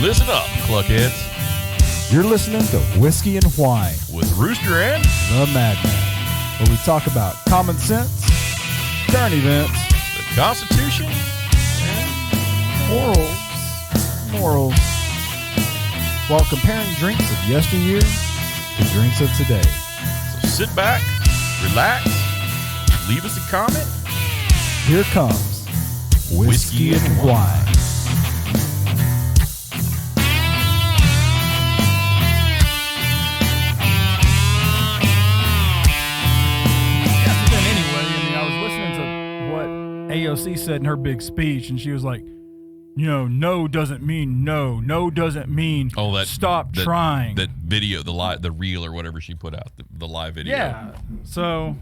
Listen up, Cluckheads. You're listening to Whiskey and Whine with Rooster and the Madman, where we talk about common sense, current events, the Constitution, and morals, while comparing drinks of yesteryear to drinks of today. So sit back, relax, leave us a comment. Here comes Whiskey and Whine. AOC said in her big speech, and she was like, you know, no doesn't mean no. No doesn't mean stop trying. That video, the reel or whatever she put out, the live video. Yeah. So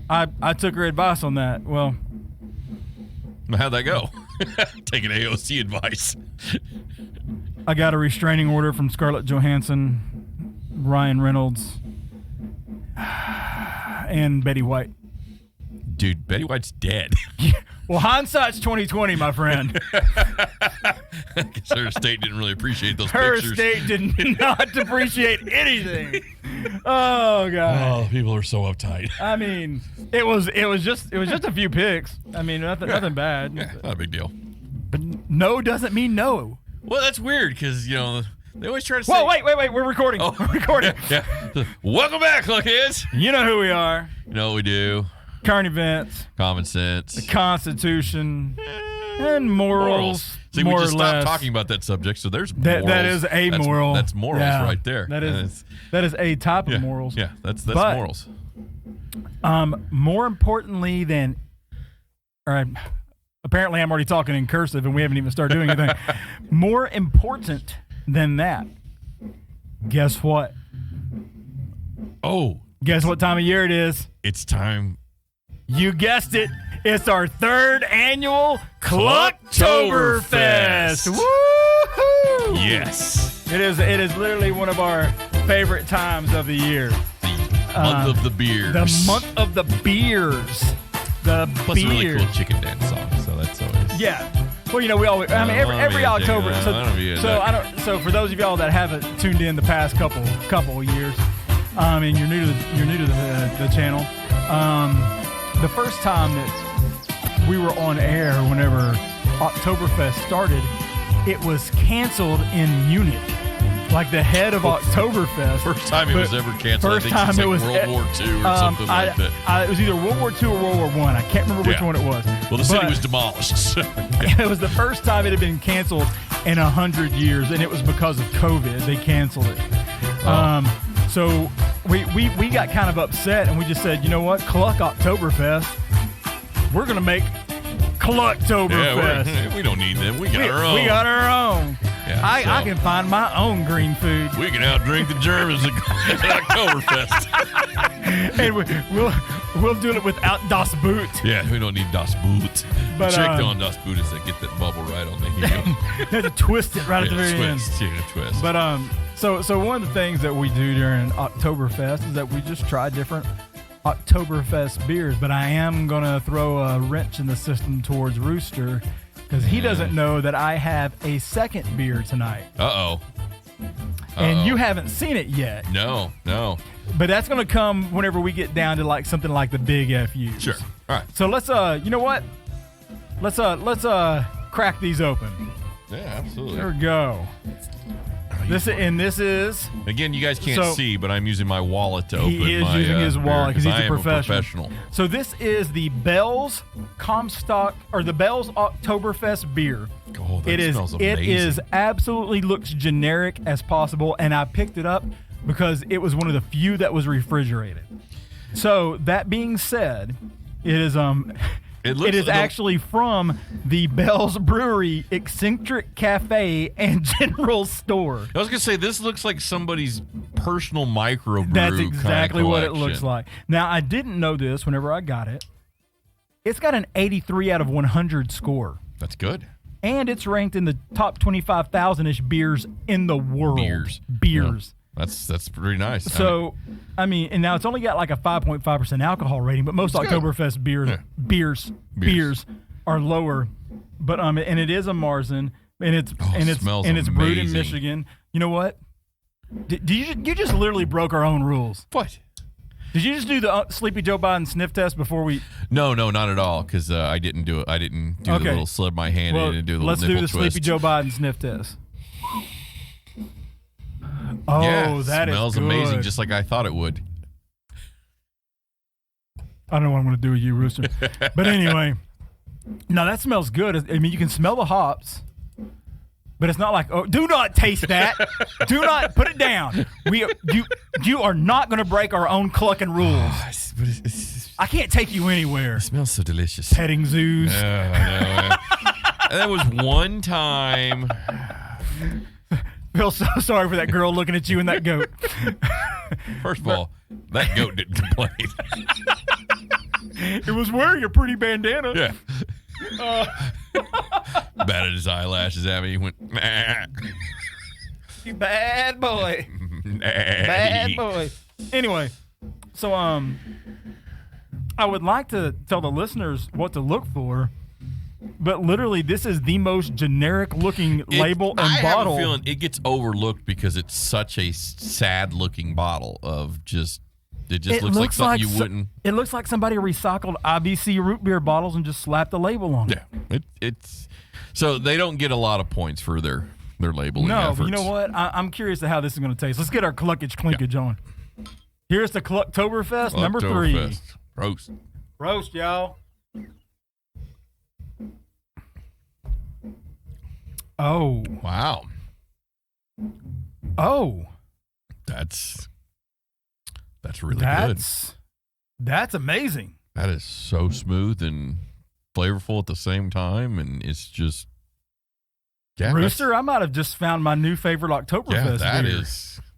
I took her advice on that. Well, how'd that go? Taking AOC advice. I got a restraining order from Scarlett Johansson, Ryan Reynolds, and Betty White. Dude, Betty White's dead. Well, hindsight's 20/20, my friend. I guess her estate didn't really appreciate those her pictures. Her estate did not appreciate anything. Oh God. Oh, people are so uptight. I mean, it was just a few pics. I mean, nothing bad. Yeah, not a big deal. But no doesn't mean no. Well, that's weird because they always try to say. Whoa, wait, we're recording. Oh. We're recording. Yeah. Welcome back, Cluckheads. You know who we are. You know what we do. Current events, common sense, the Constitution, and morals. See, more we just or stopped less. talking about that subject, so there's morals. That is amoral. That's morals right there. That is a type of morals. Yeah, that's morals. More importantly than, apparently I'm already talking in cursive and we haven't even started doing anything. More important than that, guess what? Oh. Guess what time of year it is? It's time. You guessed it. It's our third annual Clucktoberfest. Woo-hoo! Yes. It is literally one of our favorite times of the year. The month of the beers. The month of the beers. The Plus beer. a really cool chicken dance song, so that's always. Yeah. Well, we always. I mean, every October. So for those of y'all that haven't tuned in the past couple of years, and you're new to the channel. The first time that we were on air, whenever Octoberfest started, it was canceled in Munich. Like the head of Oktoberfest. First time it was ever canceled. First time it was World War II or something like that. It was either World War II or World War I. I can't remember which one it was. Well, the city was demolished. So. It was the first time it had been canceled in 100 years, and it was because of COVID. They canceled it. So we got kind of upset, and we just said, you know what, Cluck Octoberfest, we're going to make Clucktoberfest. Yeah, we don't need them. We got our own. We got our own. Yeah, I can find my own green food. We can outdrink the Germans at Octoberfest. And we'll do it without Das Boot. Yeah, we don't need Das Boot. But, Check on Das Boot is that get that bubble right on the heel. You have to twist it right at the very end. Twist. But so one of the things that we do during Oktoberfest is that we just try different Oktoberfest beers. But I am gonna throw a wrench in the system towards Rooster because he doesn't know that I have a second beer tonight. Uh-oh. And you haven't seen it yet. No. But that's gonna come whenever we get down to like something like the big FUs. Sure. All right. So let's you know what? Let's crack these open. Yeah, absolutely. There we go. This is again. You guys can't see, but I'm using my wallet to open. He is using his wallet because he's a professional. So this is the Bell's Comstock or the Bell's Oktoberfest beer. Oh, that smells amazing. It is absolutely looks generic as possible, and I picked it up because it was one of the few that was refrigerated. So that being said, it is It is actually from the Bell's Brewery, Eccentric Cafe, and General Store. I was going to say, this looks like somebody's personal microbrew. That's exactly kind of what it looks like. Now, I didn't know this whenever I got it. It's got an 83 out of 100 score. That's good. And it's ranked in the top 25,000-ish beers in the world. Beers. Yeah. That's pretty nice. So, I mean, and now it's only got like a 5.5% alcohol rating, but most Oktoberfest beers are lower. But and it is a Marzen. and it's smells brewed in amazing. Michigan. You know what? You just literally broke our own rules. What? Did you just do the Sleepy Joe Biden sniff test before we? No, not at all. Because I didn't do it. I didn't do the little slip my hand in and do the little let's nipple do the twist. Sleepy Joe Biden sniff test. Oh, yeah, that smells is good. amazing, just like I thought it would. I don't know what I'm going to do with you, Rooster. But anyway, no, that smells good. I mean, you can smell the hops, but it's not like, oh, do not taste that. Do not put it down. You are not going to break our own clucking rules. I can't take you anywhere. It smells so delicious. Petting zoos. That was one time. Feel so sorry for that girl looking at you and that goat. First of all, that goat didn't complain. It was wearing a pretty bandana. Yeah. Batted his eyelashes at me. He went, nah. You bad boy. Bad boy. Anyway, so I would like to tell the listeners what to look for, but literally this is the most generic looking label and bottle. I have a feeling it gets overlooked because it's such a sad looking bottle of just. It just looks like something you wouldn't. It looks like somebody recycled IBC root beer bottles and just slapped the label on it. Yeah, it's so they don't get a lot of points for their labeling efforts. You know what? I'm curious to how this is going to taste. Let's get our cluckage clinkage on. Here's the Clucktoberfest number 3. Roast, y'all. Oh. Wow. Oh. That's really good. That's amazing. That is so smooth and flavorful at the same time, and it's just Rooster, I might have just found my new favorite Octoberfest beer.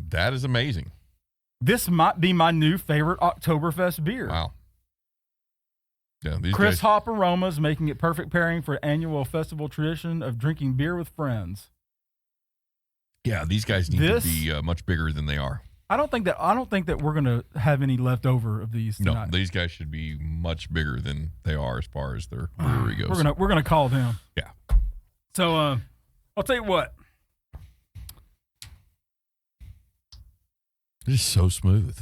That is amazing. This might be my new favorite Octoberfest beer. Wow. Yeah, Crisp hop aromas, making it perfect pairing for an annual festival tradition of drinking beer with friends. Yeah, these guys need to be much bigger than they are. I don't think that we're gonna have any left over of these tonight. No, these guys should be much bigger than they are as far as their brewery goes. We're gonna call them. Yeah. So I'll tell you what. It's so smooth.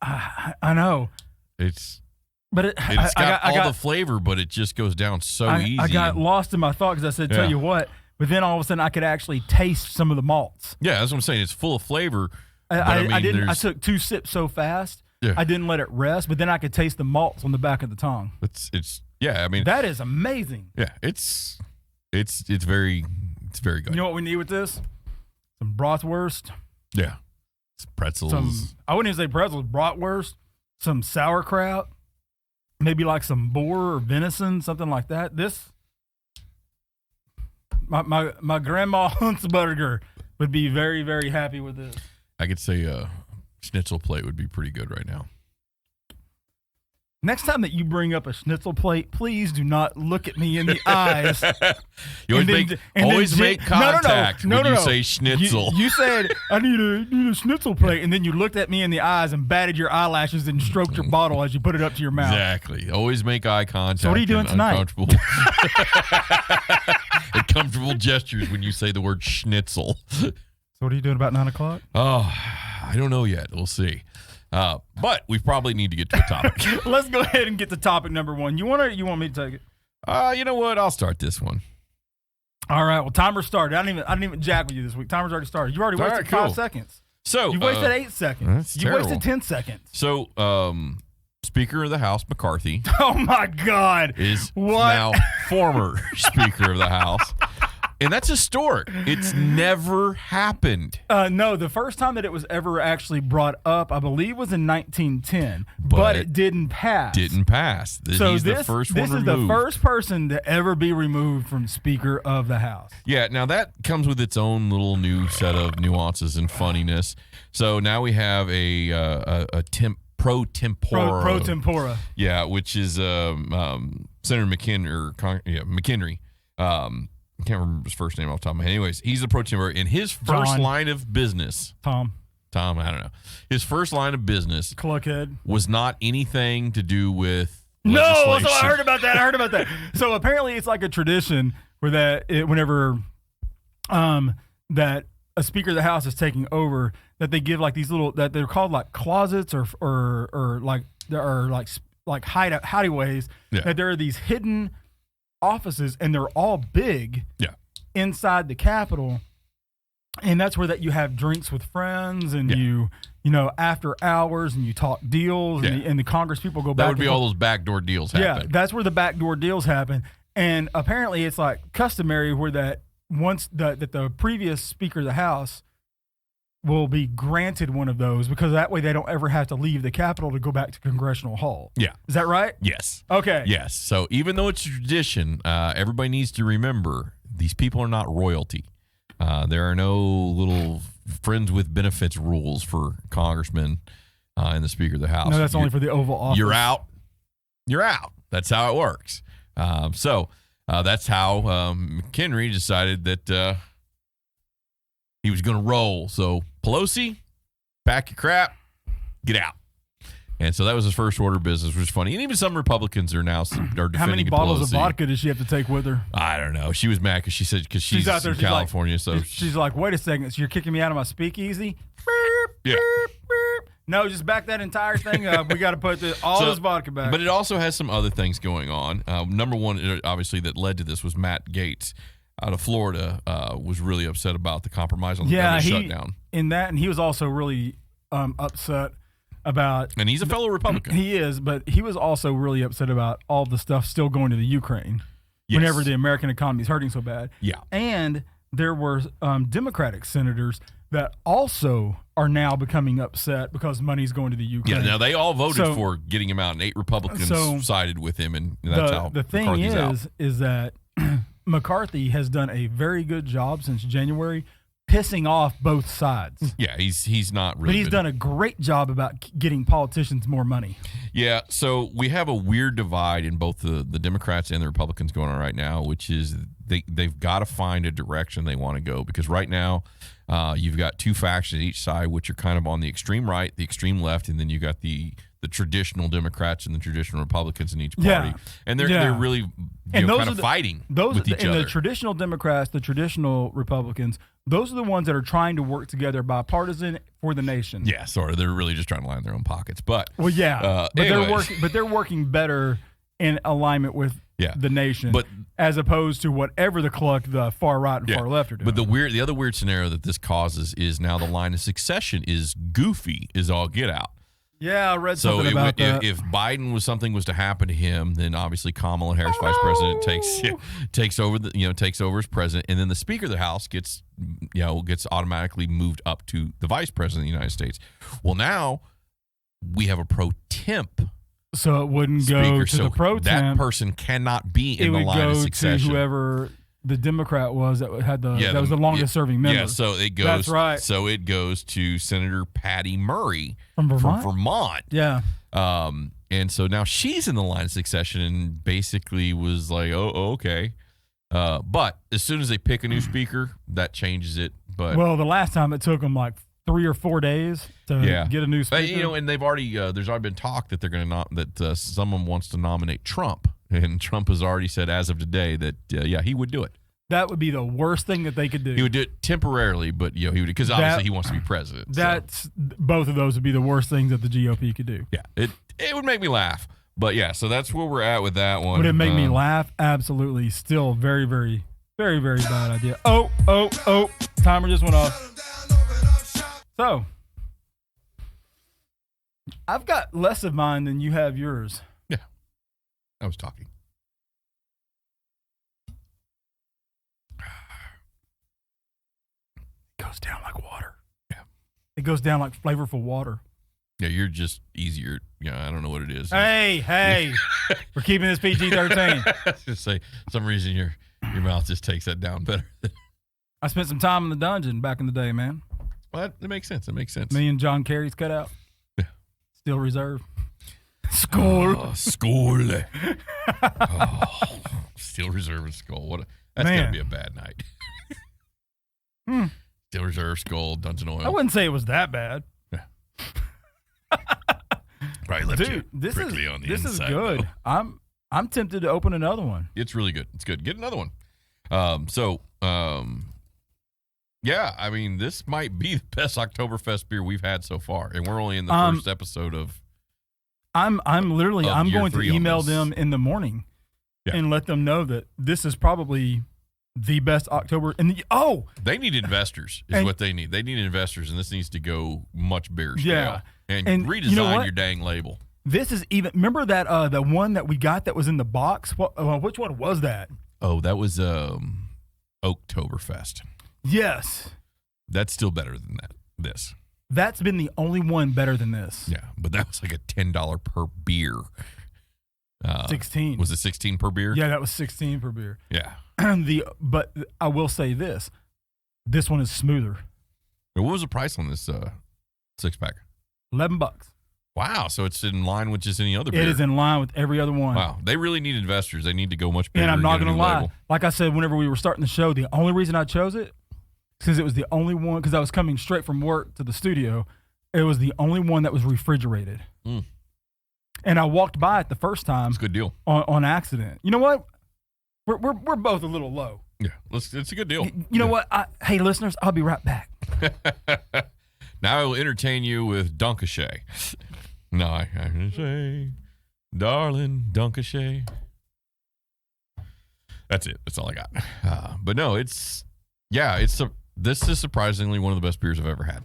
I know. It's got all the flavor, but it just goes down so easy. I got lost in my thought because I said, tell you what. But then all of a sudden I could actually taste some of the malts. Yeah, that's what I'm saying. It's full of flavor. I took 2 sips so fast. Yeah. I didn't let it rest, but then I could taste the malts on the back of the tongue. I mean that is amazing. Yeah, it's very good. You know what we need with this? Some bratwurst. Yeah. Some pretzels. I wouldn't even say pretzels, bratwurst, some sauerkraut, maybe like some boar or venison, something like that. This my grandma Huntsburger would be very, very happy with this. I could say a schnitzel plate would be pretty good right now. Next time that you bring up a schnitzel plate, please do not look at me in the eyes. You always make contact when you say schnitzel. You said, I need a schnitzel plate, and then you looked at me in the eyes and batted your eyelashes and stroked your bottle as you put it up to your mouth. Exactly. Always make eye contact. So what are you doing tonight? Uncomfortable gestures when you say the word schnitzel. So what are you doing about 9 o'clock? Oh, I don't know yet. We'll see. But we probably need to get to a topic. Let's go ahead and get to topic number 1. You want me to take it? You know what? I'll start this one. All right. Well, timer started. I didn't even jack with you this week. Timer's already started. You already wasted 5 seconds. So you wasted 8 seconds. You wasted 10 seconds. So, Speaker of the House McCarthy. Oh my God! Is now former Speaker of the House. And that's historic. It's never happened. No, the first time that it was ever actually brought up, I believe, was in 1910. But it didn't pass. He's the first one removed. This is the first person to ever be removed from Speaker of the House. Yeah, now that comes with its own little new set of nuances and funniness. So now we have a pro tempora. Pro tempora. Yeah, which is Senator McHenry. I can't remember his first name off the top of my head. Anyways, he's a pro tempora. In his first line of business, Tom, I don't know. His first line of business, Cluckhead, was not anything to do with legislation. So I heard about that. So apparently it's like a tradition where whenever that a Speaker of the House is taking over, that they give like these little, that they're called like closets or like there are like hideyways, that there are these hidden offices, and they're all big inside the Capitol. And that's where that you have drinks with friends, and you know, after hours, and you talk deals, and the Congress people go back. That would be all those backdoor deals happen. Yeah, that's where the backdoor deals happen. And apparently it's like customary where that once that the previous Speaker of the House will be granted one of those, because that way they don't ever have to leave the Capitol to go back to Congressional Hall. Yeah. Is that right? Yes. Okay. Yes. So even though it's a tradition, everybody needs to remember these people are not royalty. There are no little friends with benefits rules for congressmen and the Speaker of the House. No, that's only for the Oval Office. You're out. You're out. That's how it works. So that's how McHenry decided that he was going to roll. So Pelosi, pack your crap, get out. And so that was his first order of business, which is funny. And even some Republicans are now defending How many bottles Pelosi. of vodka does she have to take with her? I don't know. She was mad because she said she's out there, in California. So she's like, wait a second, so you're kicking me out of my speakeasy? Yeah. No, just back that entire thing up. We got to put all this vodka back. But it also has some other things going on. Number one, obviously, that led to this was Matt Gaetz out of Florida was really upset about the compromise on the government shutdown. And he was also really upset about, and he's a fellow Republican. He is, but he was also really upset about all the stuff still going to the Ukraine whenever the American economy is hurting so bad. Yeah. And there were Democratic senators that also are now becoming upset because money's going to the Ukraine. Yeah, now they all voted for getting him out, and 8 Republicans sided with him, and that's how the thing McCarthy's is that McCarthy has done a very good job since January pissing off both sides. Yeah, he's not really. But he's done a great job about getting politicians more money. Yeah, so we have a weird divide in both the Democrats and the Republicans going on right now, which is they've got to find a direction they want to go, because right now you've got two factions each side, which are kind of on the extreme right, the extreme left, and then you got the traditional Democrats and the traditional Republicans in each party. Yeah. And they're really kind of fighting with each other. The traditional Democrats, the traditional Republicans, those are the ones that are trying to work together bipartisan for the nation. Yes, or they're really just trying to line their own pockets. But they're working better in alignment with the nation, as opposed to whatever the Cluck, the far right and far left are doing. But the other weird scenario that this causes is now the line of succession is goofy as all get out. Yeah, I read something about that. If Biden was to happen to him, then obviously Kamala Harris, vice president, takes over as president, and then the Speaker of the House gets automatically moved up to the vice president of the United States. Well, now we have a pro temp. So it wouldn't go to the pro temp. That person cannot be in the line of succession. It would go to whoever the Democrat was that had that was the longest serving member. Yeah, so it goes. That's right. So it goes to Senator Patty Murray from Vermont. Yeah. And so now she's in the line of succession, and basically was like, oh okay. But as soon as they pick a new speaker, that changes it. But the last time it took them like 3 or 4 days to get a new speaker. But, and they've already there's already been talk that they're going to someone wants to nominate Trump. And Trump has already said as of today that, he would do it. That would be the worst thing that they could do. He would do it temporarily, but he would, because obviously he wants to be president. Both of those would be the worst things that the GOP could do. Yeah, it would make me laugh. But so that's where we're at with that one. Would it make me laugh? Absolutely. Still very, very, very, very bad idea. Oh, timer just went off. So, I've got less of mine than you have yours. I was talking. It goes down like water. Yeah. It goes down like flavorful water. Yeah, you're just easier. I don't know what it is. Hey. We're keeping this PG-13. Just say, some reason your mouth just takes that down better. I spent some time in the dungeon back in the day, man. Well, that makes sense. Me and John Kerry's cut out. Yeah. Still reserved. Skull. Oh, skull. Steel Reserve and Skull. That's going to be a bad night. Steel Reserve, Skull, Dungeon Oil. I wouldn't say it was that bad. Yeah. Right, left you prickly on the inside. This is good. Though. I'm tempted to open another one. It's really good. It's good. Get another one. Yeah, I mean, this might be the best Oktoberfest beer we've had so far, and we're only in the first episode of. I'm going to email them in the morning, and let them know that this is probably the best October. And they need investors. Is what they need. They need investors, and this needs to go much bigger scale. Yeah, and redesign your dang label. This is even. Remember that the one that we got that was in the box. Which one was that? Oh, that was Octoberfest. Yes. That's still better than this. That's been the only one better than this. Yeah, but that was like a $10 per beer. 16. Was it 16 per beer? Yeah, that was 16 per beer. Yeah. But I will say this one is smoother. What was the price on this 6-pack? $11. Wow, so it's in line with just any other beer. It is in line with every other one. Wow, they really need investors. They need to go much bigger. And I'm not going to lie. Label. Like I said, whenever we were starting the show, the only reason I chose it because it was the only one, because I was coming straight from work to the studio. It was the only one that was refrigerated. Mm. And I walked by it the first time. It's a good deal. On accident. You know what? We're both a little low. Yeah, it's a good deal. You know what? Hey, listeners, I'll be right back. Now I will entertain you with Dunkashay. No, I can say, darling Dunkashay. That's it. That's all I got. But no, this is surprisingly one of the best beers I've ever had.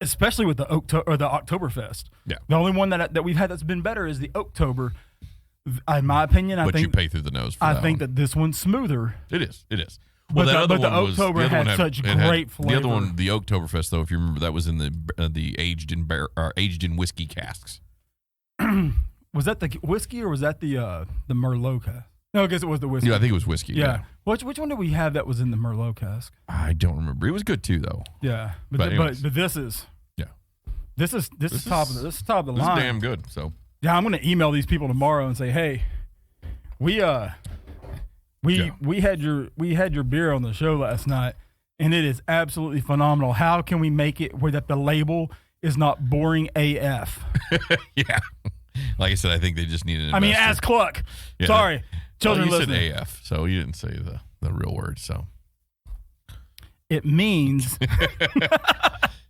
Especially with the Oktoberfest. Yeah. The only one that we've had that's been better is the October. In my opinion, I think you pay through the nose for I think that this one's smoother. It is. Well, but the October had such great flavor. The other one, the Oktoberfest, though, if you remember, that was in the aged in whiskey casks. Was that the whiskey or was that the Merlot cask? No, I guess it was the whiskey. Yeah, I think it was whiskey. Yeah. Which one did we have that was in the Merlot cask? I don't remember. It was good too, though. Yeah, but this is this is top of the line. This is damn good. So yeah, I'm going to email these people tomorrow and say, hey, we had your beer on the show last night, and it is absolutely phenomenal. How can we make it where that the label is not boring AF? Yeah. Like I said, I think they just need an investor. I mean, ask Cluck. Yeah. Sorry. Children listening. You said AF, so you didn't say the real word, so. It means.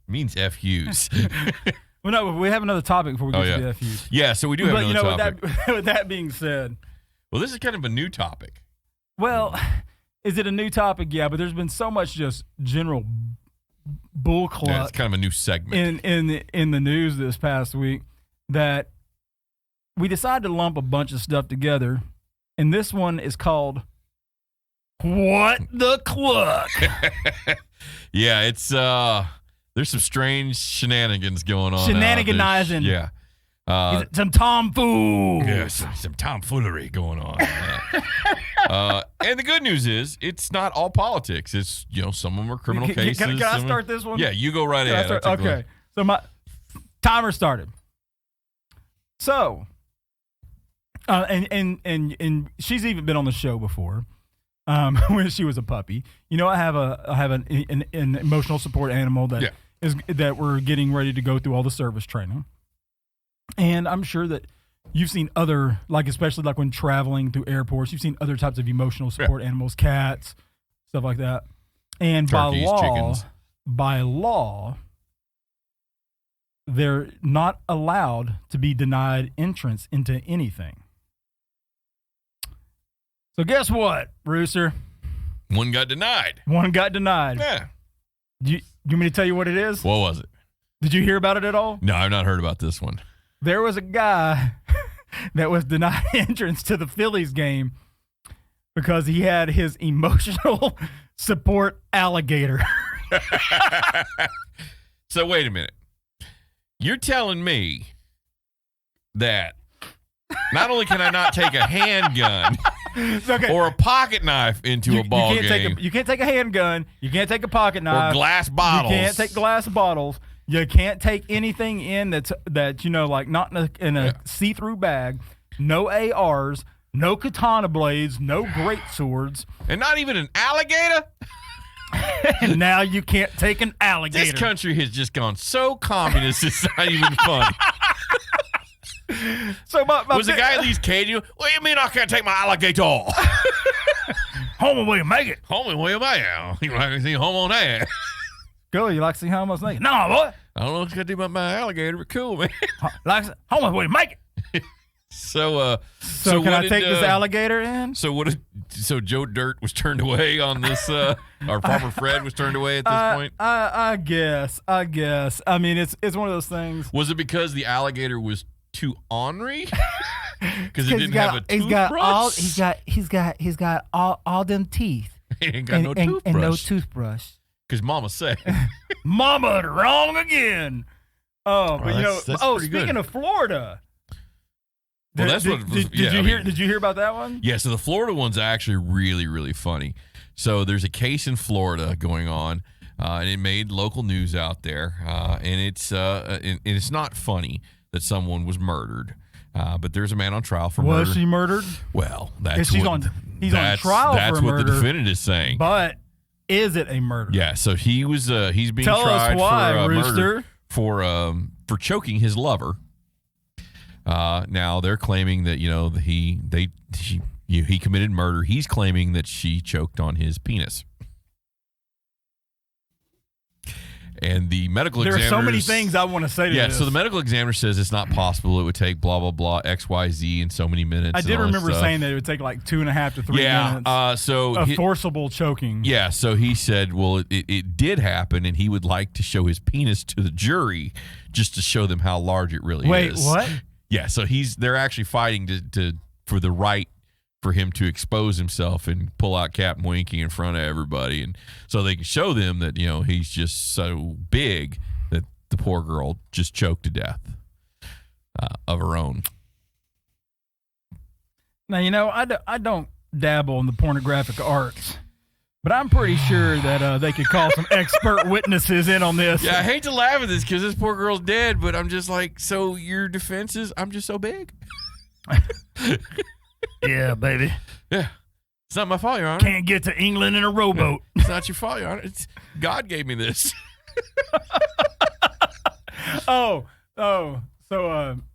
means FUs. Well, no, we have another topic before we get to the FUs. Yeah, so we do have another topic. With that being said. Well, this is kind of a new topic. Well, is it a new topic? Yeah, but there's been so much just general bull cluck. Yeah, it's kind of a new segment. In the news this past week that we decided to lump a bunch of stuff together, and this one is called What the Cluck? Yeah, it's there's some strange shenanigans going on. Shenaniganizing. Yeah. Some tomfool. Yeah, some tomfoolery going on. And the good news is it's not all politics. It's, some of them are criminal cases. Can I start this one? Yeah, you go right ahead. Okay. So my timer started. So, and she's even been on the show before, when she was a puppy. I have an emotional support animal that we're getting ready to go through all the service training. And I'm sure that you've seen other, especially when traveling through airports, you've seen other types of emotional support animals, cats, stuff like that. And turkeys, chickens. By law, they're not allowed to be denied entrance into anything. So guess what, Rooster? One got denied. Yeah. You want me to tell you what it is? What was it? Did you hear about it at all? No, I've not heard about this one. There was a guy that was denied entrance to the Phillies game because he had his emotional support alligator. So wait a minute. You're telling me that not only can I not take a handgun or a pocket knife into a ball game. You can't take a handgun. You can't take a pocket knife. Or glass bottles. You can't take glass bottles. You can't take anything in that not in a see-through bag. No ARs, no katana blades, no great swords, and not even an alligator. And now you can't take an alligator. This country has just gone so communist. It's not even funny. So my was the guy at least caging you? What do you mean I can't take my alligator? Homie, will you make it? Homie, will you make it? You like to see Homo on that? Cool, you like to see homos naked? No, boy. I don't know what you got to do about my alligator, but cool, man. Homie, will you make it? So can I take this alligator in? So Joe Dirt was turned away on this, or Farmer Fred was turned away at this point? I guess. I mean, it's one of those things. Was it because the alligator was too ornery? Because it didn't have a toothbrush? He's got all them teeth. He ain't got no toothbrush. And no toothbrush. Because Mama said. Mama wrong again. Oh, but that's speaking of Florida. Well, did you hear about that one? Yeah, so the Florida one's actually really, really funny. So there's a case in Florida going on, and it made local news out there, and it's not funny that someone was murdered, but there's a man on trial for murder. Was she murdered? Well, he's on trial. That's for what murder, the defendant is saying. But is it a murder? Yeah, so he's being tried for murder for choking his lover. Now they're claiming that he committed murder. He's claiming that she choked on his penis. And the medical examiner. There are so many things I want to say to this. Yeah, so the medical examiner says it's not possible. It would take blah, blah, blah, X, Y, Z in so many minutes. I did remember saying that it would take like 2.5 to 3 minutes of forcible choking. Yeah, so he said, well, it did happen, and he would like to show his penis to the jury just to show them how large it really is. Wait, what? Yeah, so they're actually fighting for the right for him to expose himself and pull out Captain Winky in front of everybody, and so they can show them that he's just so big that the poor girl just choked to death of her own. Now I don't dabble in the pornographic arts, but I'm pretty sure that they could call some expert witnesses in on this. Yeah, I hate to laugh at this because this poor girl's dead, but I'm just like, so your defense is I'm just so big? Yeah, baby. Yeah. It's not my fault, Your Honor. Can't get to England in a rowboat. It's not your fault, Your Honor. God gave me this. So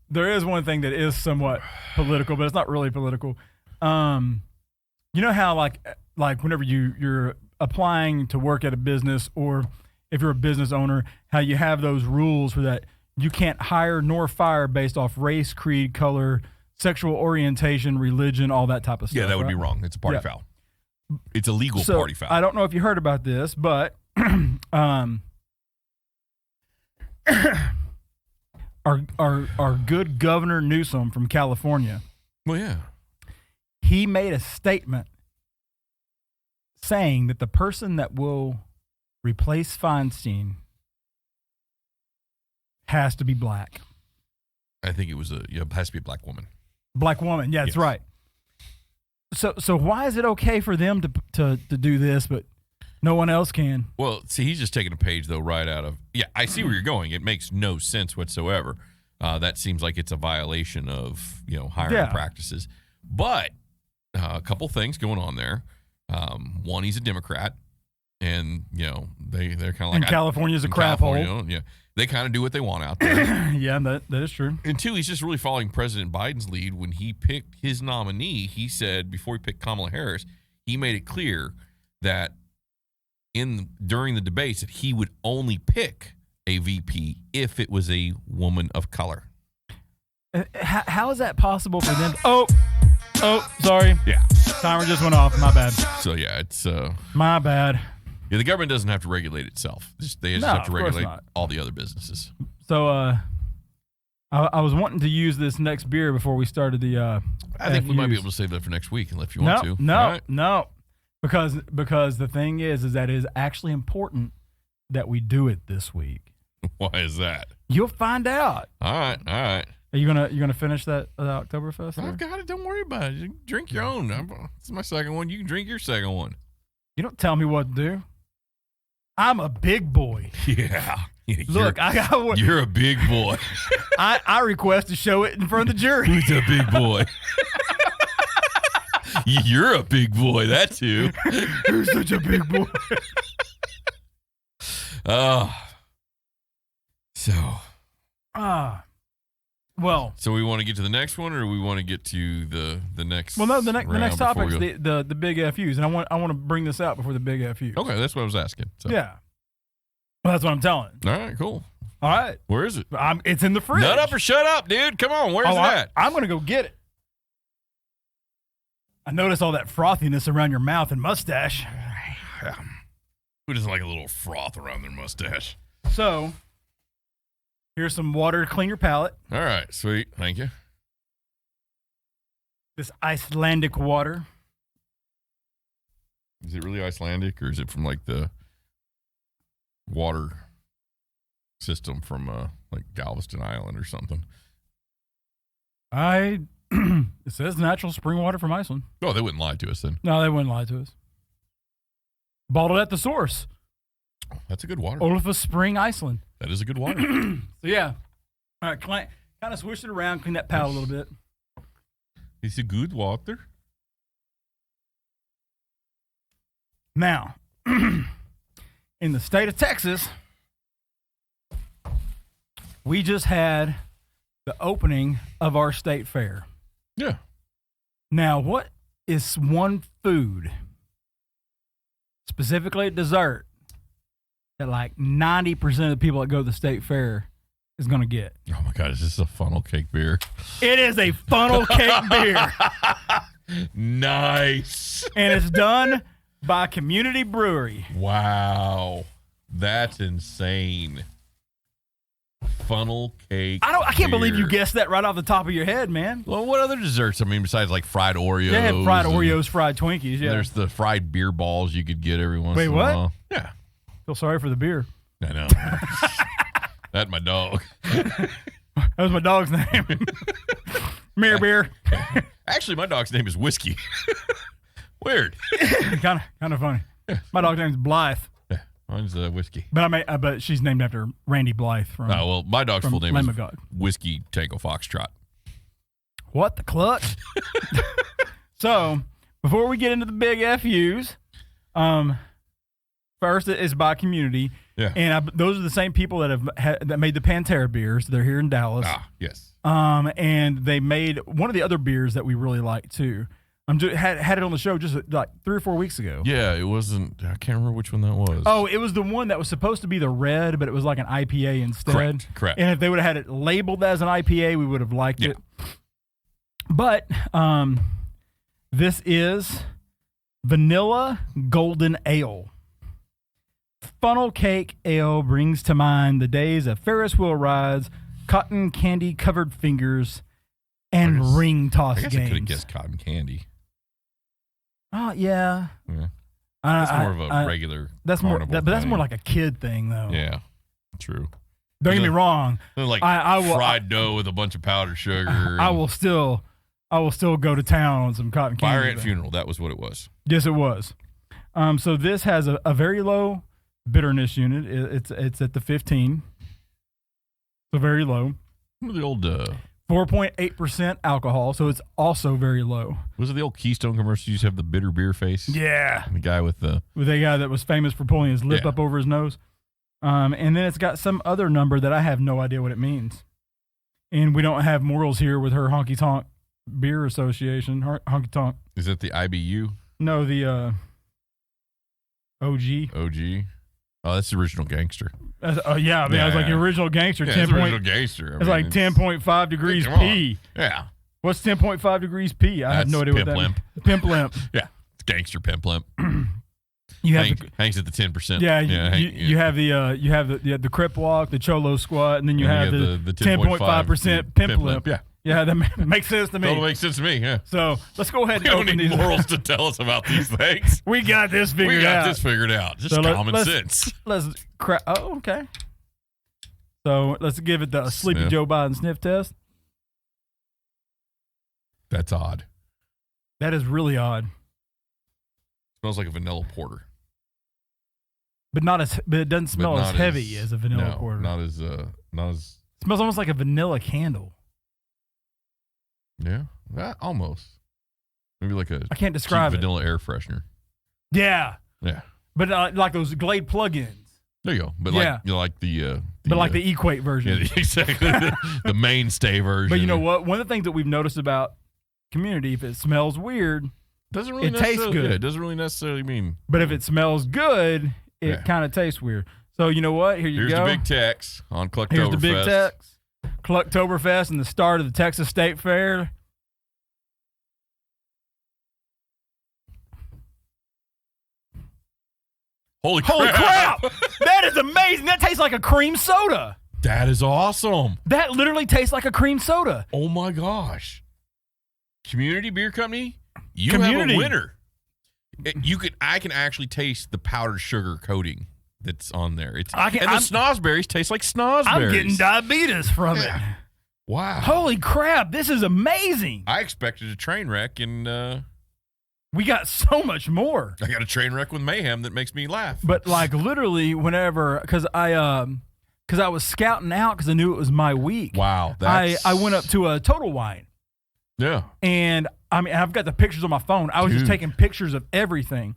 there is one thing that is somewhat political, but it's not really political. You know how like whenever you're applying to work at a business, or if you're a business owner, how you have those rules for that you can't hire nor fire based off race, creed, color, sexual orientation, religion, all that type of stuff. Yeah, that would be wrong. It's a party foul. It's a legal party foul. I don't know if you heard about this, but our good Governor Newsom from California. Well, yeah. He made a statement saying that the person that will replace Feinstein has to be black. I think it has to be a black woman. Black woman, yeah, that's right. So why is it okay for them to do this, but no one else can? Well, see, he's just taking a page though right out of. Yeah, I see where you're going. It makes no sense whatsoever. That seems like it's a violation of hiring practices. But a couple things going on there. One, he's a Democrat, and they're kind of like. And California's a crap hole. Yeah. They kind of do what they want out there. Yeah, that is true. And two, he's just really following President Biden's lead. When he picked his nominee, he said before he picked Kamala Harris, he made it clear that during the debates that he would only pick a VP if it was a woman of color. How is that possible for them? Oh, sorry. Yeah. Timer just went off. My bad. So, yeah, it's... My bad. Yeah, the government doesn't have to regulate itself. They just have to regulate all the other businesses. So, I was wanting to use this next beer before we started the. I think we might be able to save that for next week, if you want to. No, because the thing is that it is actually important that we do it this week. Why is that? You'll find out. All right. Are you gonna finish that Octoberfest? I've got it. Don't worry about it. You drink your own. This is my second one. You can drink your second one. You don't tell me what to do. I'm a big boy. Yeah. Look, you're a big boy. I request to show it in front of the jury. Who's a big boy? You're a big boy, that too. Who's such a big boy? Well, so we want to get to the next one, or we want to get to the next? Well, no, the next topic is the big FUs, and I want to bring this out before the big FUs. Okay, that's what I was asking. So. Yeah, well, that's what I'm telling. All right, cool. All right, where is it? It's in the fridge. Nut up or shut up, dude. Come on, where's it at? I'm gonna go get it. I noticed all that frothiness around your mouth and mustache. Who doesn't like a little froth around their mustache? So. Here's some water to clean your palate. All right, sweet. Thank you. This Icelandic water. Is it really Icelandic, or is it from like the water system from like Galveston Island or something? It says natural spring water from Iceland. Oh, they wouldn't lie to us then. No, they wouldn't lie to us. Bottled at the source. Oh, that's a good water. Olafus Spring, Iceland. That is a good water. So, yeah. All right, kind of swish it around, clean that palate a little bit. It's a good water. Now, in the state of Texas, we just had the opening of our state fair. Yeah. Now, what is one food, specifically dessert, that like 90% of the people that go to the state fair is going to get? Oh my God, is this a funnel cake beer? It is a funnel cake beer. Nice. And it's done by Community Brewery. Wow. That's insane. Funnel cake I can't beer. believe you guessed that right off the top of your head, man. Well, what other desserts? I mean, besides like fried Oreos. They had fried Oreos, fried Twinkies, yeah. There's the fried beer balls you could get every once in a what? while. Yeah. Feel sorry for the beer. I know. That's my dog. That was my dog's name. Mirror beer. Actually, my dog's name is Whiskey. Weird. kind of funny. Yeah. My dog's name's Blythe. Yeah, mine's Whiskey. But she's named after Randy Blythe from. Oh well, my dog's full name Lamb is of God. Whiskey Tango Foxtrot. What the Cluck? So before we get into the big FUs, first is by Community. Yeah. And those are the same people that made the Pantera beers. They're here in Dallas. Ah, yes. And they made one of the other beers that we really like too. Had it on the show just like 3 or 4 weeks ago. Yeah, it wasn't. I can't remember which one that was. Oh, it was the one that was supposed to be the red, but it was like an IPA instead. Correct. And if they would have had it labeled as an IPA, we would have liked it. But this is Vanilla Golden Ale. Funnel cake ale brings to mind the days of Ferris wheel rides, cotton candy covered fingers, and ring toss games. I could have guessed cotton candy. Oh yeah. That's more of a regular. That's more, but that's more like a kid thing, though. Yeah, true. Don't get me wrong. Like fried dough with a bunch of powdered sugar. I will still go to town on some cotton candy. Fire Ant Funeral. That was what it was. Yes, it was. So this has a very low bitterness unit. It's at the 15. So very low. What are the old 4.8% alcohol, so it's also very low. Was it the old Keystone commercial? You used to have the bitter beer face? Yeah. And the guy with the guy that was famous for pulling his lip up over his nose. And then it's got some other number that I have no idea what it means. And we don't have Morals here with her Honky Tonk Beer Association. Honky Tonk. Is it the IBU? No, the OG. OG. Oh, that's the original gangster. Yeah, I mean, I was like the original gangster. Yeah, it's original gangster. It's like 10.5 degrees P. Yeah. What's 10.5 degrees P? I have no idea what that means. Pimp limp. Yeah, it's gangster pimp limp. Hangs at the 10%. Yeah, you have the crip walk, the cholo squat, and then you have the 10.5% pimp limp. Yeah, that makes sense to me. Totally makes sense to me, yeah. So let's go ahead and open these. We don't need Morals to tell us about these things. We got this figured out. Just common sense. Oh, okay. So let's give it the Sleepy Joe Biden sniff test. That's odd. That is really odd. Smells like a vanilla porter. But it doesn't smell as heavy as a vanilla porter. Not as It smells almost like a vanilla candle. Yeah, almost. Maybe like a I can't describe vanilla air freshener. Yeah. Yeah. But like those Glade plugins. There you go. But like the Equate version. Yeah, exactly. the mainstay version. But you know what? One of the things that we've noticed about Community, if it smells weird, it tastes good. Yeah, it doesn't really necessarily mean. But if it smells good, it kind of tastes weird. So you know what? Here's the big text on Clucktoberfest. Here's the big text. Clucktoberfest and the start of the Texas State Fair. Holy crap! That is amazing. That tastes like a cream soda. That is awesome. That literally tastes like a cream soda. Oh my gosh. Community Beer Company, have a winner. I can actually taste the powdered sugar coating that's on there. The snozberries taste like snozberries. I'm getting diabetes from it. Wow. Holy crap, this is amazing. I expected a train wreck, and we got so much more. I got a train wreck with mayhem that makes me laugh. But like literally whenever, because I was scouting out because I knew it was my week. Wow. I went up to a Total Wine. Yeah. And I mean, I've got the pictures on my phone. I was just taking pictures of everything.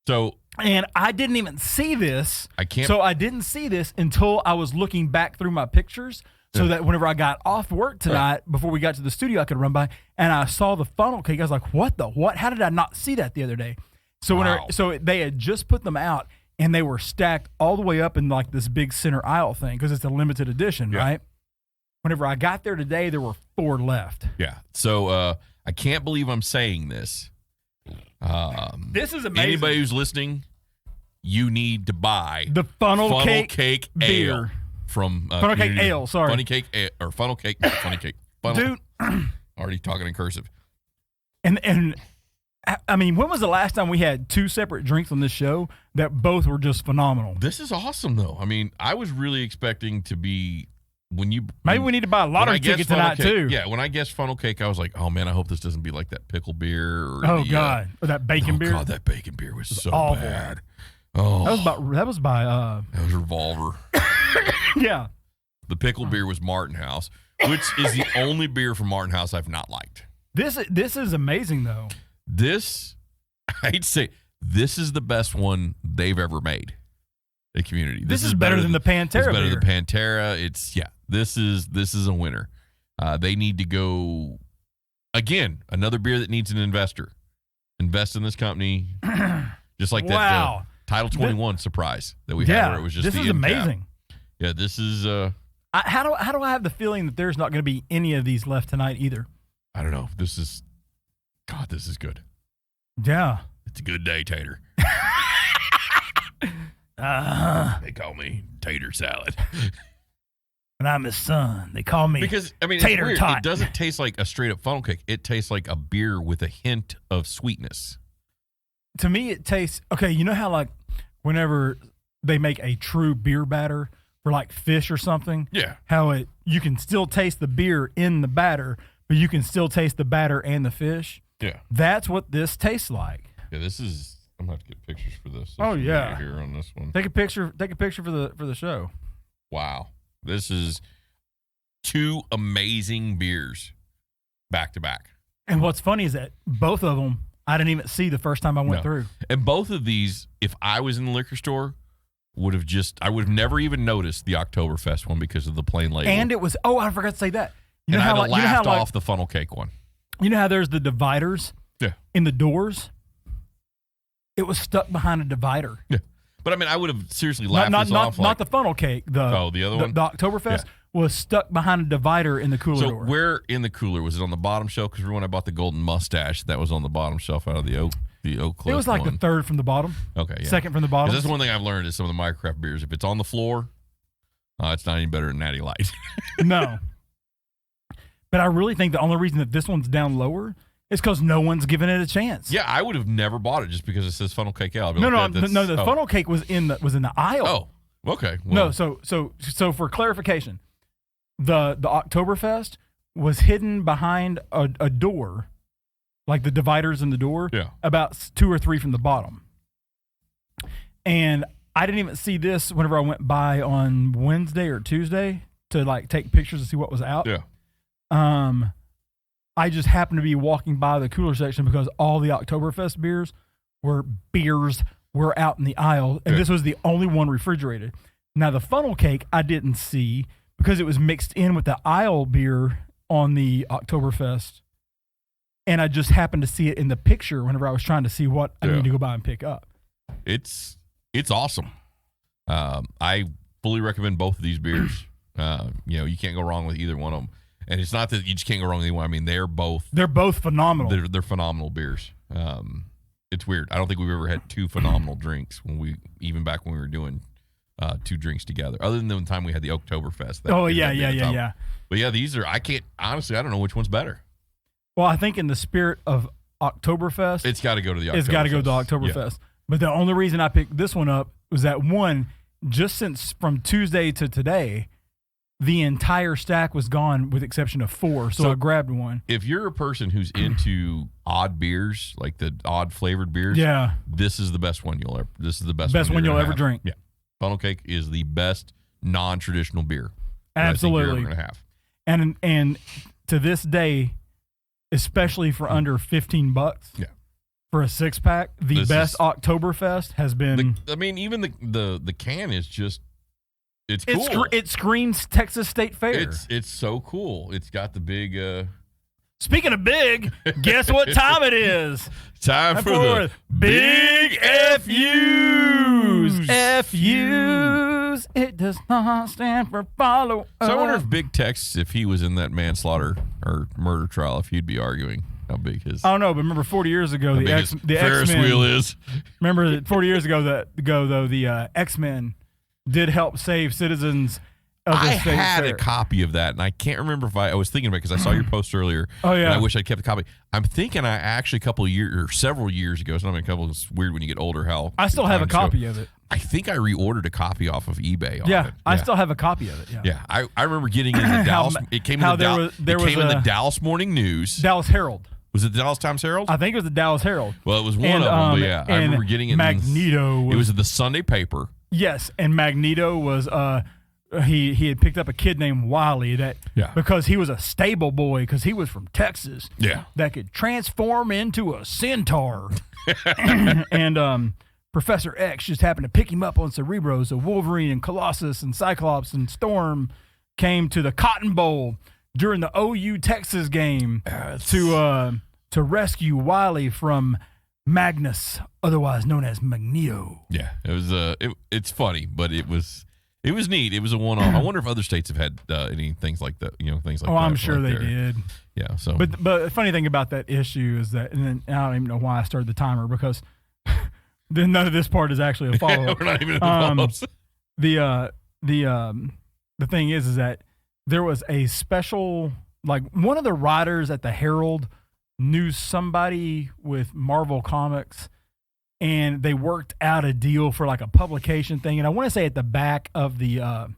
And I didn't even see this. I didn't see this until I was looking back through my pictures so that whenever I got off work tonight, before we got to the studio, I could run by and I saw the funnel cake. I was like, what? How did I not see that the other day? So they had just put them out and they were stacked all the way up in like this big center aisle thing because it's a limited edition, right? Whenever I got there today, there were 4 left. Yeah. So I can't believe I'm saying this. This is amazing. Anybody who's listening, you need to buy the funnel cake beer ale from funnel cake ale. Sorry, funnel cake, funny cake. Funnel. Dude, already talking in cursive. And I mean, when was the last time we had 2 separate drinks on this show that both were just phenomenal? This is awesome, though. I mean, I was really expecting to be. Maybe we need to buy a lottery ticket tonight too. Yeah, when I guessed funnel cake, I was like, "Oh man, I hope this doesn't be like that pickle beer." Or or that bacon beer. Oh god, that bacon beer was so awful. bad. Oh, that was by Revolver. Yeah, the pickle beer was Martin House, which is the only beer from Martin House I've not liked. This is amazing though. I hate to say, this is the best one they've ever made. The Community. This is better than the Pantera. It's better than Pantera. This is a winner. They need to go again. Another beer that needs an investor. Invest in this company, just like that Title 21 surprise that we had. Where it was just this is amazing. Yeah, this is. How do I have the feeling that there's not going to be any of these left tonight either? I don't know. This is good. Yeah, it's a good day, Tater. They call me Tater Salad. And I'm his son. They call me Tater Tot. It doesn't taste like a straight up funnel cake. It tastes like a beer with a hint of sweetness. To me, it tastes okay. You know how like whenever they make a true beer batter for like fish or something, how you can still taste the beer in the batter, but you can still taste the batter and the fish. Yeah, that's what this tastes like. Yeah, this is. I'm gonna have to get pictures for this. Here on this one. Take a picture for the show. Wow, this is 2 amazing beers back to back. And what's funny is that both of them I didn't even see the first time I went through. And both of these, if I was in the liquor store, I would have never even noticed the Octoberfest one because of the plain label. And it was I forgot to say that. I'd have laughed off the funnel cake one. You know how there's the dividers in the doors? It was stuck behind a divider. Yeah. But I mean, I would have seriously laughed this off. Not the funnel cake. The other one? The Octoberfest was stuck behind a divider in the cooler door. So where in the cooler? Was it on the bottom shelf? Because when I bought the golden mustache, that was on the bottom shelf out of the oak cliff. It was like the 3rd from the bottom. Okay, yeah. 2nd from the bottom. That's one thing I've learned is some of the microcraft beers. If it's on the floor, it's not any better than Natty Light. No. But I really think the only reason that this one's down lower is because no one's given it a chance. Yeah, I would have never bought it just because it says funnel cake ale. No. The funnel cake was in the aisle. Oh, okay. Well. No, so for clarification, the Octoberfest was hidden behind a door, like the dividers in the door. Yeah. About 2 or 3 from the bottom. And I didn't even see this whenever I went by on Wednesday or Tuesday to like take pictures to see what was out. Yeah. I just happened to be walking by the cooler section because all the Oktoberfest beers were were out in the aisle, and this was the only one refrigerated. Now, the funnel cake I didn't see because it was mixed in with the aisle beer on the Octoberfest, and I just happened to see it in the picture whenever I was trying to see what I need to go by and pick up. It's awesome. I fully recommend both of these beers. You can't go wrong with either one of them. And it's not that you just can't go wrong with either one. I mean, they're both phenomenal. They're phenomenal beers. It's weird. I don't think we've ever had two phenomenal drinks even back when we were doing two drinks together, other than the time we had the Oktoberfest. Yeah. But yeah, these are, I don't know which one's better. Well, I think in the spirit of Oktoberfest, it's got to go to the Oktoberfest. It's got to go to the Oktoberfest. Yeah. But the only reason I picked this one up was that one, just since from Tuesday to today, the entire stack was gone with exception of 4. So I grabbed one. If you're a person who's into odd beers, like the odd flavored beers, this is the best one you'll ever drink. Yeah. Funnel cake is the best non-traditional beer. Absolutely. You're ever gonna have. And to this day, especially for under $15, for a 6-pack, the best Oktoberfest has been. Even the can is just. It's cool. It screams Texas State Fair. It's so cool. It's got the big. Speaking of big, guess what time it is? Time for the big FUs. FUs. It does not stand for follow. So I wonder if Big Tex, if he was in that manslaughter or murder trial, if he'd be arguing how big his. I don't know, but remember 40 years ago the Ferris X-Men, wheel is. Remember 40 years ago the X-Men did help save citizens. I had a copy of that, and I can't remember if I was thinking about it because I saw your post earlier. Oh, yeah. And I wish I'd kept a copy. I'm thinking I actually several years ago, it's not a couple, it's weird when you get older how. I still have a copy of it. I think I reordered a copy off of eBay. I still have a copy of it. Yeah. I remember getting in the Dallas. It came in the Dallas Morning News. Dallas Herald. Was it the Dallas Times Herald? I think it was the Dallas Herald. Well, it was one of them, but yeah. I remember getting it. Magneto. It was the Sunday paper. Yes, and Magneto was he had picked up a kid named Wiley because he was a stable boy because he was from Texas. Yeah. That could transform into a centaur. And Professor X just happened to pick him up on Cerebro. So Wolverine and Colossus and Cyclops and Storm came to the Cotton Bowl during the OU Texas game to rescue Wiley from Magnus, otherwise known as Magneto. Yeah, it was. It's funny, but it was neat. It was a one-off. I wonder if other states have had any things like that. Things like that. Oh, I'm sure they did. Yeah. So, but the funny thing about that issue is that, and then I don't even know why I started the timer because then none of this part is actually a follow-up. We're not even in the follow-ups. The thing is that there was a special, like one of the writers at the Herald knew somebody with Marvel Comics, and they worked out a deal for like a publication thing. And I want to say at the back of the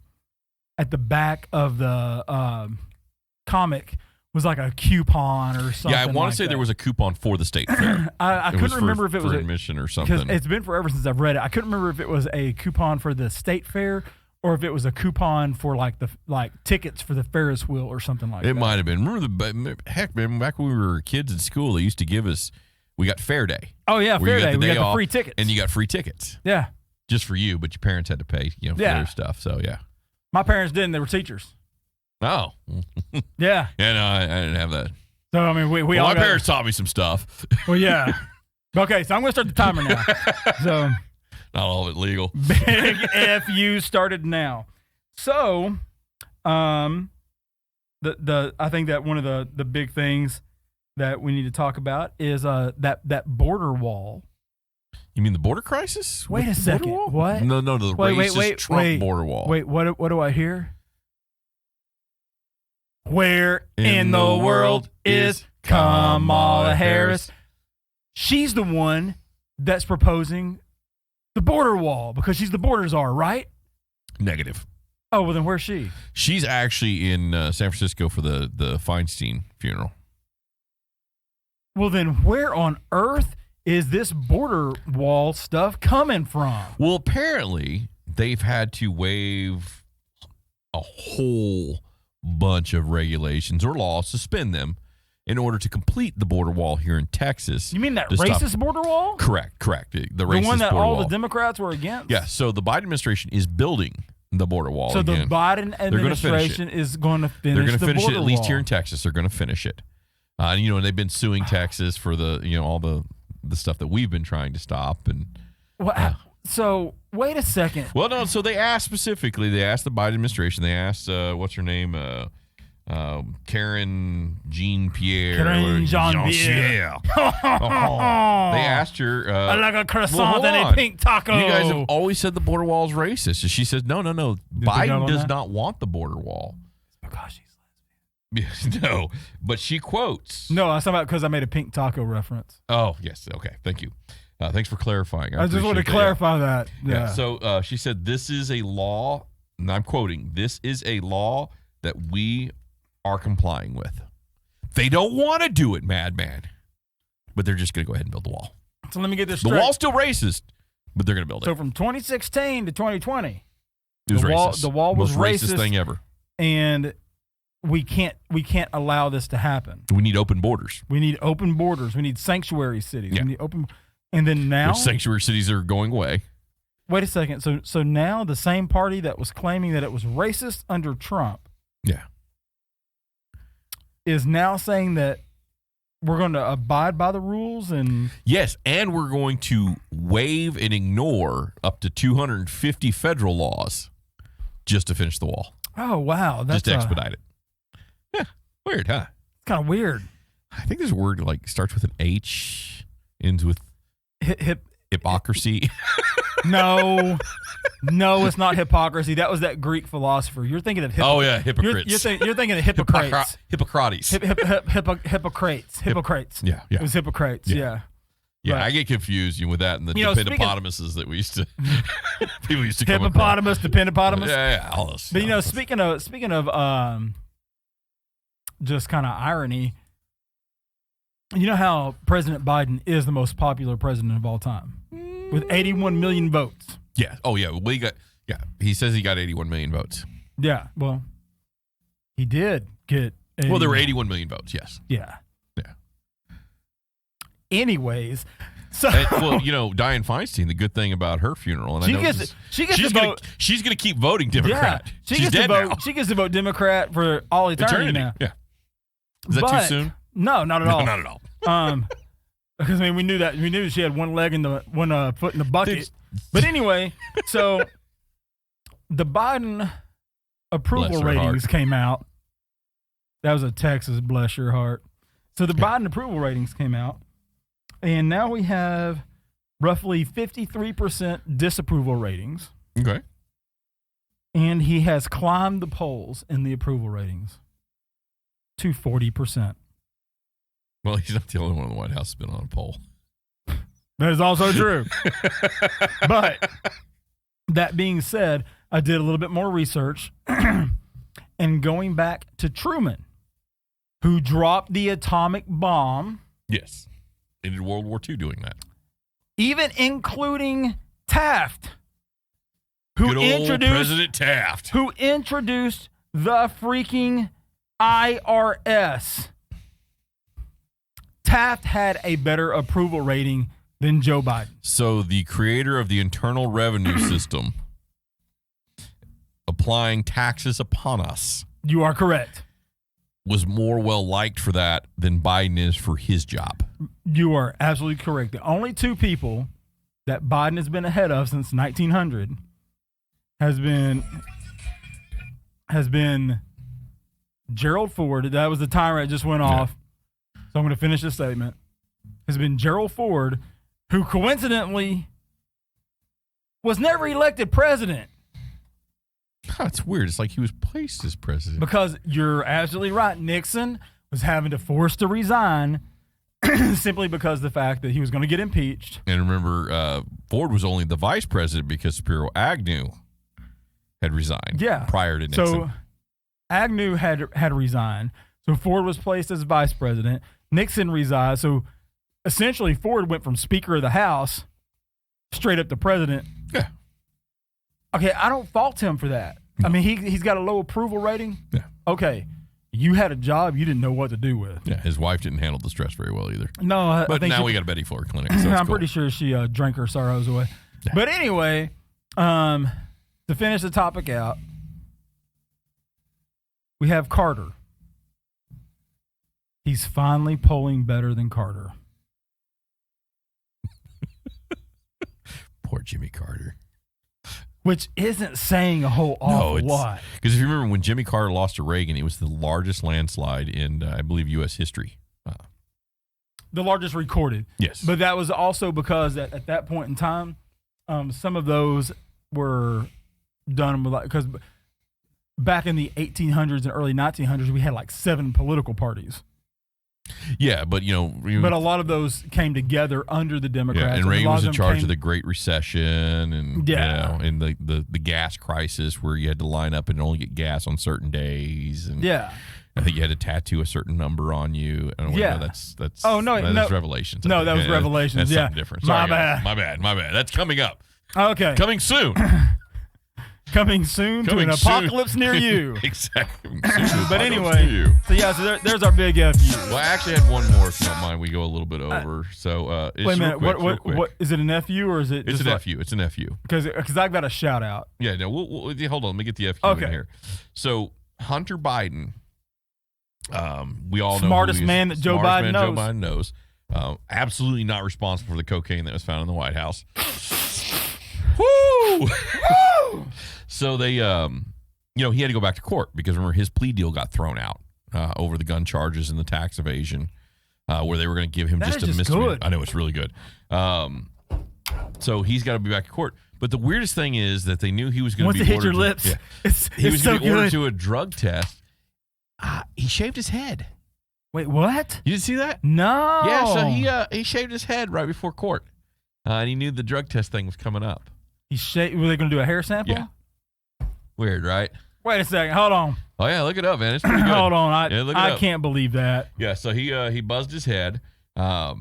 comic was like a coupon or something. Yeah, I want to say there was a coupon for the state fair. I couldn't remember if it was admission or something. Because it's been forever since I've read it. I couldn't remember if it was a coupon for the state fair or if it was a coupon for like tickets for the Ferris wheel or something like that. It might have been. Heck, man, back when we were kids in school, they used to give us. We got Fair Day. Oh yeah, Fair Day. We got the free tickets, and you got free tickets. Yeah, just for you, but your parents had to pay, for their stuff. So yeah, my parents didn't. They were teachers. Oh, yeah. Yeah, no, I didn't have that. So I mean, we all. My parents taught me some stuff. Well, yeah. Okay, so I'm going to start the timer now. So. Not all of it legal. Big FU started now. So, I think that one of the big things that we need to talk about is that border wall. You mean the border crisis? Wait a second. What? No, the racist Trump border wall. Wait, what do I hear? Where in the world is Kamala Harris? She's the one that's proposing the border wall because she's the border czar, right? Negative. Oh, well, then where's she? She's actually in San Francisco for the Feinstein funeral. Well, then where on earth is this border wall stuff coming from? Well, apparently they've had to waive a whole bunch of regulations or laws, suspend them in order to complete the border wall here in Texas. You mean that racist border wall? Correct. The racist one that border all wall. the Democrats were against? Yeah, so the Biden administration is building the border wall So again. the Biden administration is going to finish the border wall. They're going to finish it, at least here in Texas. They're going to finish it. And they've been suing Texas for all the stuff that we've been trying to stop. And so wait a second. Well, no. So they asked specifically. They asked the Biden administration. They asked what's her name, Karen Jean-Pierre. Karen Jean-Pierre. They asked her. I like a croissant and a pink taco. You guys have always said the border wall is racist. And she says, no. Biden does not want the border wall. Because she's lesbian. No, but she quotes. No, I was talking about because I made a pink taco reference. Oh, yes. Okay. Thank you. Thanks for clarifying. I just want to clarify that. Yeah. So she said, this is a law, and I'm quoting, this is a law that we are complying with. They don't want to do it, Madman, but they're just going to go ahead and build the wall. So let me get this straight. The wall's still racist, but they're going to build it. So from 2016 to 2020, it was racist. The wall was most racist thing ever. And we can't allow this to happen. We need open borders. We need open borders. We need sanctuary cities. Yeah. We need open. And then now, which sanctuary cities are going away. Wait a second. So now the same party that was claiming that it was racist under Trump, is now saying that we're going to abide by the rules and yes, and we're going to waive and ignore up to 250 federal laws just to finish the wall. Oh wow, that's just to expedite it. Yeah, weird, huh? It's kind of weird. I think there's a word starts with an H, ends with hypocrisy. No, it's not hypocrisy. That was that Greek philosopher. You're thinking of hypocrites. You're thinking of Hippocrates. Hippocrates. Hippocrates. Yeah. It was Hippocrates. Yeah. Yeah, right. I get confused with that and the hippopotamuses that we used to people used to come hippopotamus, dependopotamus. Yeah, all those. But speaking of just kind of irony, you know how President Biden is the most popular president of all time with 81 million votes. Yeah. Oh yeah. He says he got 81 million votes. Yeah. Well, he did get. Well, there were 81 million votes. Yes. Yeah. Yeah. Anyways, so Dianne Feinstein. The good thing about her funeral, and she's going to keep voting Democrat. Yeah, she's dead now. She gets to vote Democrat for all eternity now. Yeah. Is that too soon? No, not at all. No, not at all. Because we knew that she had one leg in the one foot in the bucket. But anyway, so the Biden approval ratings came out. That was a Texas, bless your heart. So the Biden approval ratings came out, and now we have roughly 53% disapproval ratings. Okay. And he has climbed the polls in the approval ratings to 40%. Well, he's not the only one in the White House that's been on a poll. That is also true. But that being said, I did a little bit more research and going back to Truman, who dropped the atomic bomb. Yes. Ended World War II doing that. Even including Taft. Good old President Taft. Who introduced the freaking IRS. Taft had a better approval rating than Joe Biden. So the creator of the Internal Revenue System applying taxes upon us. You are correct. Was more well-liked for that than Biden is for his job. You are absolutely correct. The only two people that Biden has been ahead of since 1900 has been Gerald Ford. That was the timer that just went off. So I'm going to finish this statement. Has been Gerald Ford, who coincidentally was never elected president. God, it's weird. It's like he was placed as president. Because you're absolutely right. Nixon was having to force to resign simply because of the fact that he was going to get impeached. And remember, Ford was only the vice president because Spiro Agnew had resigned prior to Nixon. So Agnew had resigned. So Ford was placed as vice president. Nixon resigned. So essentially Ford went from Speaker of the House straight up to president. Yeah. Okay, I don't fault him for that. I mean, he's got a low approval rating. Yeah. Okay. you had a job you didn't know what to do with. Yeah, his wife didn't handle the stress very well either. No, I think now we got a Betty Ford clinic. So I'm pretty sure she drank her sorrows away. Yeah. But anyway, to finish the topic out, we have Carter. He's finally polling better than Carter. Poor Jimmy Carter. Which isn't saying a whole awful lot. Because if you remember when Jimmy Carter lost to Reagan, it was the largest landslide in, I believe, U.S. history. The largest recorded. Yes. But that was also because at that point in time, some of those were done with, because back in the 1800s and early 1900s, we had like 7 political parties. Yeah, but but a lot of those came together under the Democrats. Yeah, and Reagan was in charge of the Great Recession and and the gas crisis where you had to line up and only get gas on certain days. And I think you had to tattoo a certain number on you. I don't know, that's that's Revelations. No, that was Revelations. That's something different. Sorry, my bad. That's coming up. Okay. Coming soon. Coming soon to an apocalypse near you. Exactly. But anyway, so there's our big FU. Well, I actually had one more, if you don't mind. We go a little bit over. So wait a minute. What is it? An FU or is it? It's an FU. It's an FU. Because I've got a shout out. Yeah. No. We'll hold on. Let me get the FU in here. So Hunter Biden. We all know smartest man that Joe Biden knows. Joe Biden knows. Absolutely not responsible for the cocaine that was found in the White House. Woo! Woo! So they, he had to go back to court because remember his plea deal got thrown out over the gun charges and the tax evasion, where they were going to give him just a misdemeanor. Good. I know it's really good. So he's got to be back in court. But the weirdest thing is that they knew he was going to be ordered. Once it hit your lips, he was going to be ordered to a drug test. He shaved his head. Wait, what? You didn't see that? No. Yeah, so he shaved his head right before court, and he knew the drug test thing was coming up. Were they going to do a hair sample? Yeah. Weird, right? Wait a second. Hold on. Oh, yeah. Look it up, man. It's pretty good. Hold on. I can't believe that. Yeah. So he buzzed his head. I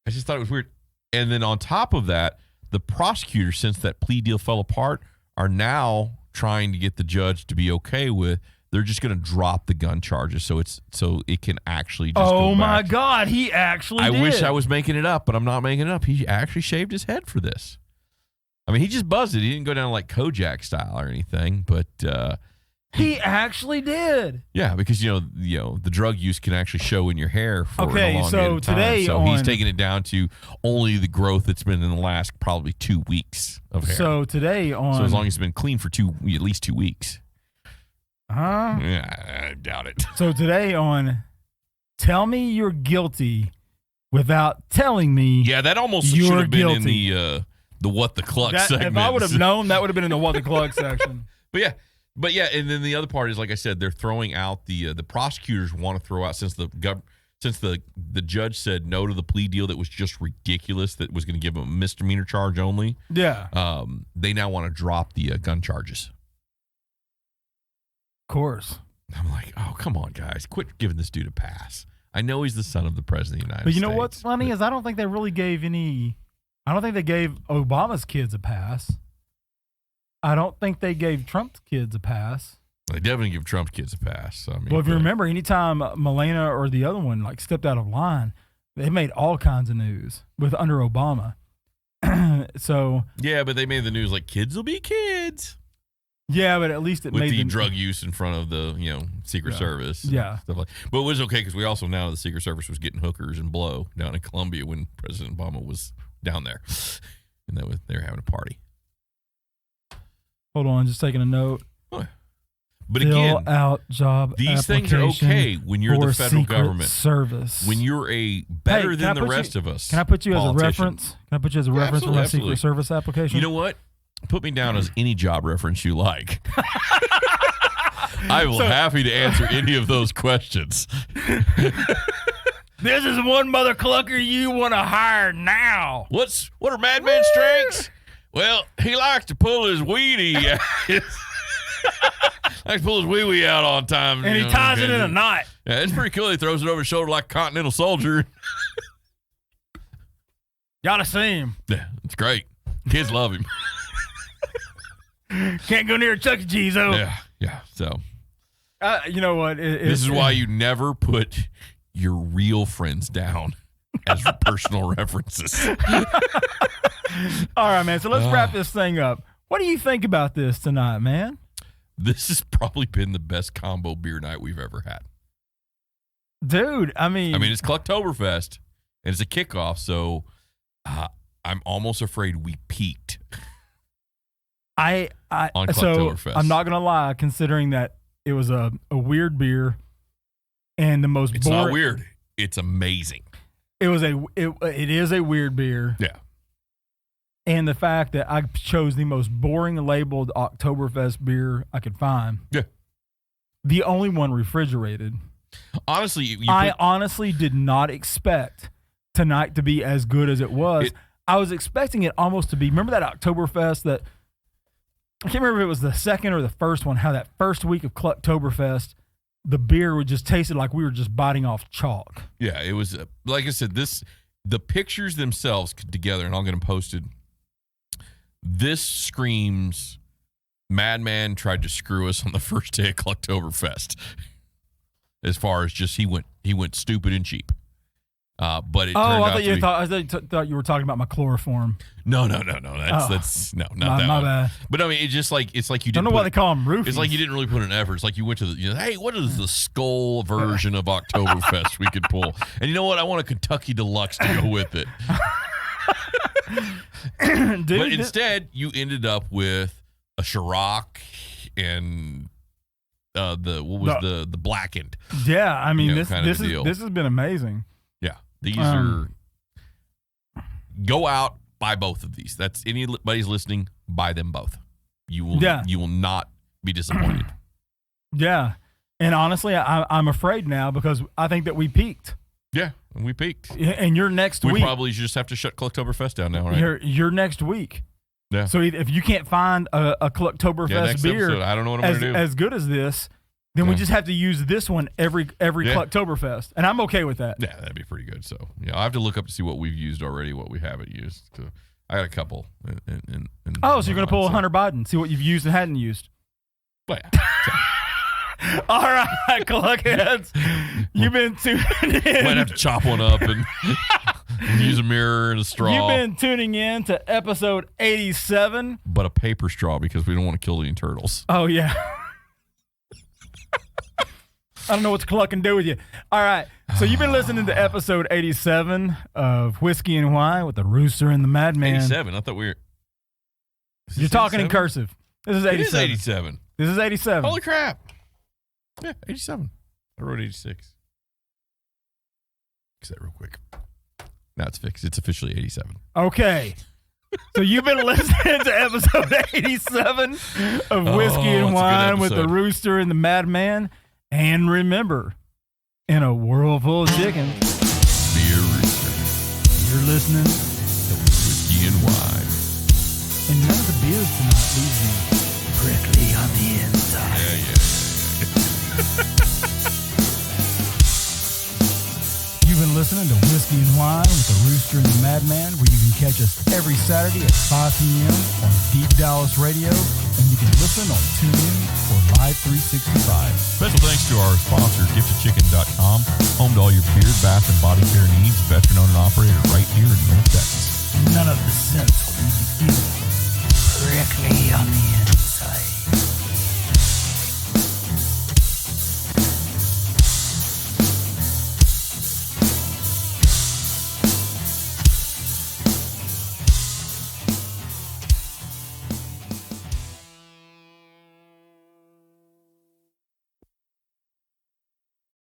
just thought it was weird. And then on top of that, the prosecutors, since that plea deal fell apart, are now trying to get the judge to be okay with. They're just going to drop the gun charges, so it can actually just go back. My God, he actually did. I wish I was making it up, but I'm not making it up. He actually shaved his head for this. I mean, he just buzzed it. He didn't go down like Kojak style or anything, but he actually did. Yeah, because the drug use can actually show in your hair for a long time. Today, so he's taking it down to only the growth that's been in the last probably 2 weeks of hair. So today as long as it's been clean for at least 2 weeks. Yeah, I doubt it. So today on Tell Me You're Guilty Without Telling Me. Yeah, that almost should have been in the What the Cluck segment. If I would have known, that would have been in the What the Cluck section. But yeah, and then the other part is, like I said, they're throwing out the prosecutors want to throw out since the judge said no to the plea deal that was just ridiculous, that was going to give him a misdemeanor charge only. Yeah. They now want to drop the gun charges. Of course. I'm like, oh, come on, guys. Quit giving this dude a pass. I know he's the son of the president of the United States. But you know what's funny is I don't think they gave Obama's kids a pass. I don't think they gave Trump's kids a pass. They definitely give Trump's kids a pass. I mean, well, if you remember, anytime Melania or the other one stepped out of line, they made all kinds of news under Obama. So yeah, but they made the news like kids will be kids. Yeah, but at least it with made the drug use in front of the Secret Service. Yeah, stuff like. But it was okay because we also know the Secret Service was getting hookers and blow down in Colombia when President Obama was down there, and they were having a party. Hold on, just taking a note. But again, out job these things are okay when you're the federal government. Service. When you're better than the rest of us. Can I put you as a reference? Can I put you as a reference for my Secret Service application? You know what? Put me down as any job reference you like. I will happy to answer any of those questions. This is one mother clucker you want to hire now. What are Madman's strengths? Well, he likes to pull his weedy. Likes to pull his wee-wee out on time. And he ties it in a knot. Yeah, it's pretty cool. He throws it over his shoulder like a Continental soldier. Gotta see him. Yeah, it's great. Kids love him. Can't go near Chuck E. Cheese, though. Yeah. So. You know what? This is why you never put your real friends down as personal references. All right, man. So let's wrap this thing up. What do you think about this tonight, man? This has probably been the best combo beer night we've ever had. Dude, I mean, it's Clucktoberfest, and it's a kickoff, so I'm almost afraid we peaked. On Clucktoberfest. So I'm not gonna lie, considering that it was a weird beer and the most It's not weird. It's amazing. It is a weird beer. Yeah. And the fact that I chose the most boring labeled Octoberfest beer I could find. Yeah. The only one refrigerated. Honestly, I honestly did not expect tonight to be as good as it was. I was expecting it almost to be, remember that Octoberfest that, I can't remember if it was the second or the first one, how that first week of Clucktoberfest, the beer would just tasted like we were just biting off chalk. Yeah, it was, like I said, the pictures themselves together, and I'll get them posted. This screams Madman tried to screw us on the first day of Clucktoberfest. As far as just he went stupid and cheap. But it I thought you were talking about my chloroform. No. That's not that my one. bad. But I mean, it's like you didn't. Don't know why they call them roofies. It's like you didn't really put an effort. It's like you went to hey, what is the skull version of Octoberfest we could pull? And you know what? I want a Kentucky Deluxe to go with it. Dude, but instead, you ended up with a Ciroc and the blackened. Yeah, I mean this has been amazing. Yeah, these are. Go out, buy both of these. That's anybody's listening. Buy them both. You will not be disappointed. Yeah, and honestly, I'm afraid now because I think that we peaked. Yeah, we peaked. And your next week, we probably just have to shut Clucktoberfest down now, right? Your next week. Yeah. So if you can't find a Clucktoberfest beer, episode, I don't know what I'm going to do. As good as this, then we just have to use this one every Clucktoberfest, and I'm okay with that. Yeah, that'd be pretty good. So I have to look up to see what we've used already, what we haven't used. So I got a couple. So you're going to pull a Hunter Biden, see what you've used and hadn't used. Well, yeah. All right, Cluckheads, you've been tuning in. Might have to chop one up and use a mirror and a straw. You've been tuning in to episode 87. But a paper straw because we don't want to kill any turtles. Oh, yeah. I don't know what Cluck can do with you. All right, so you've been listening to episode 87 of Whiskey and Whine with the Rooster and the Madman. 87? I thought we were... You're talking 87? In cursive. This is 87. It is 87. This is 87. Holy crap. Yeah, 87. I wrote 86. Fix that real quick. Now it's fixed. It's officially 87. Okay. So you've been listening to episode 87 of Whiskey and Whine with the Rooster and the Madman. And remember, in a world full of chicken, be a rooster. You're listening to Whiskey and Whine. And none of the beers tonight leave you prickly on the inside. Yeah. You've been listening to Whiskey and Whine with the Rooster and the Madman, where you can catch us every Saturday at 5 p.m. on Deep Dallas Radio, and you can listen on TuneIn or Live 365. Special thanks to our sponsor, giftedchicken.com, home to all your beard, bath, and body care needs, veteran-owned and operated right here in North Texas. None of the scents will leave you feeling prickly on the inside.